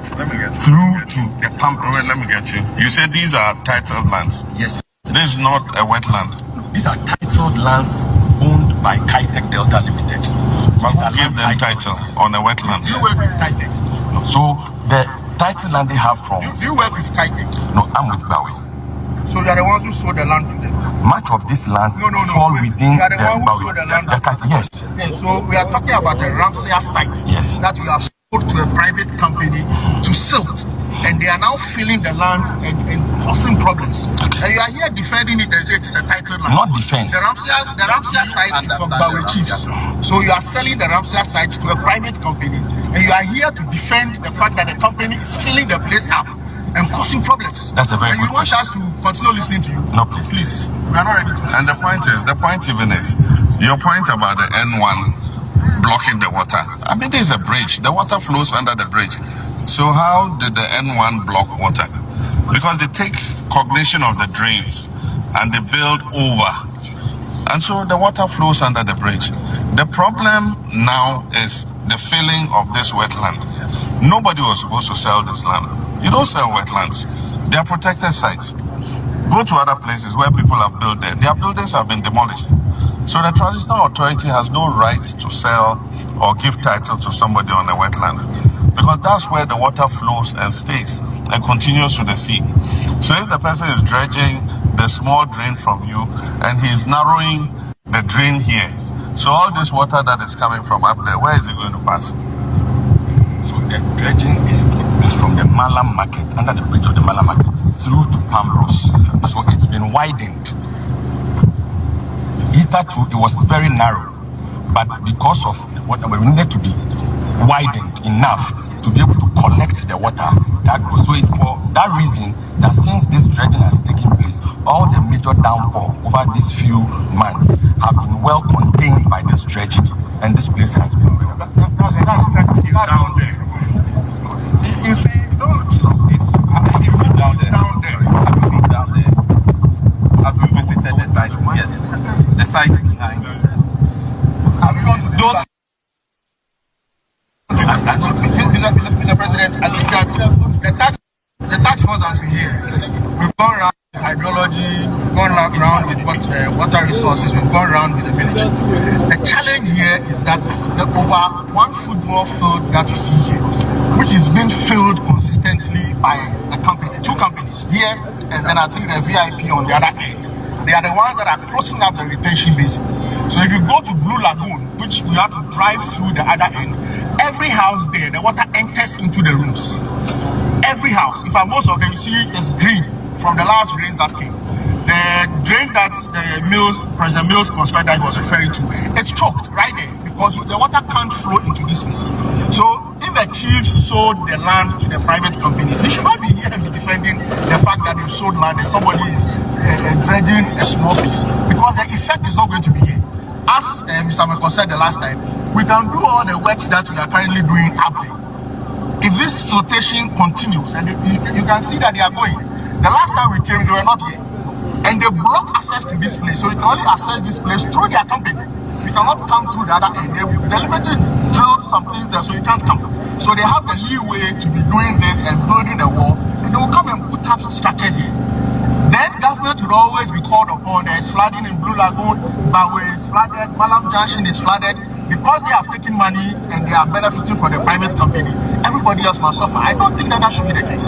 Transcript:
through to the pampas. Wait, let me get you. You said these are titled lands. Yes. This is not a wetland. These are titled lands owned by Kitech Delta Limited. But who gave them title on a wetland? You work with Kitech. So the title land they have from... You work with Kitech. No, I'm with Bawe. So you are the ones who sold the land to them. Much of these lands fall within you are the one who Bawe. sold the land. Yes. Yeah, so we are talking about a Ramser site. Yes. That we have sold to a private company to silt. And they are now filling the land and causing problems. Okay. And you are here defending it and say it's a title land. Not defense. The Ramser site is for Bawe chiefs. So you are selling the Ramser site to a private company. And you are here to defend the fact that the company is filling the place up and causing problems. That's a very good question. And you want us to continue listening to you? No, please. Please. We are not ready to. And the point even is, your point about the N1 blocking the water. I mean, there's a bridge. The water flows under the bridge. So how did the N1 block water? Because they take cognition of the drains and they build over. And so the water flows under the bridge. The problem now is the filling of this wetland. Nobody was supposed to sell this land. You don't sell wetlands. They are protected sites. Go to other places where people have built there. Their buildings have been demolished. So the traditional authority has no right to sell or give title to somebody on a wetland, because that's where the water flows and stays and continues to the sea. So if the person is dredging the small drain from you and he's narrowing the drain here, so all this water that is coming from up there, where is it going to pass? So the dredging is from the Malam market, under the bridge of the Malam market, through to Pambros. So it's been widened. Hitherto, it was very narrow, but because of what we needed to be widened enough to be able to collect the water that goes. So it's for that reason that since this dredging has taken place, all the major downpour over these few months have been well contained by this dredging, and this place has been That's down there. You see, don't stop this. Down there. Down there. Have you visited the site? Yes. The site is nice. Have you gone to those? Mr. President, I think that the tax force has been here. We've gone around with hydrology, gone around with water resources, we've gone around with the village. The challenge here is that the over one football field that you see here, which is being filled consistently by a company, two companies here, and then I think the VIP on the other end. They are the ones that are closing up the retention basin. So if you go to Blue Lagoon, which we have to drive through the other end, every house there, the water enters into the rooms. Every house. In fact, most of them, you see, is green from the last rains that came. The drain that President Mills constructed that he was referring to, it's choked right there because the water can't flow into this place. So if the chiefs sold the land to the private companies, he should not be here and be defending the fact that they've sold land and somebody is dredging a small piece, because the effect is not going to be here. As Mr. McCall said the last time, we can do all the works that we are currently doing up there. If this flotation continues, and you can see that they are going. The last time we came, they were not here. And they block access to this place. So you can only access this place through their company. You cannot come through the other end. They've deliberately drilled some things there so you can't come. So they have the leeway to be doing this and building the wall. And they will come and put up structures here. Then government would always be called upon. There's flooding in Blue Lagoon, Bawe is flooded, Malam Junction is flooded. Because they have taken money and they are benefiting for the private company, everybody else must suffer. I don't think that should be the case.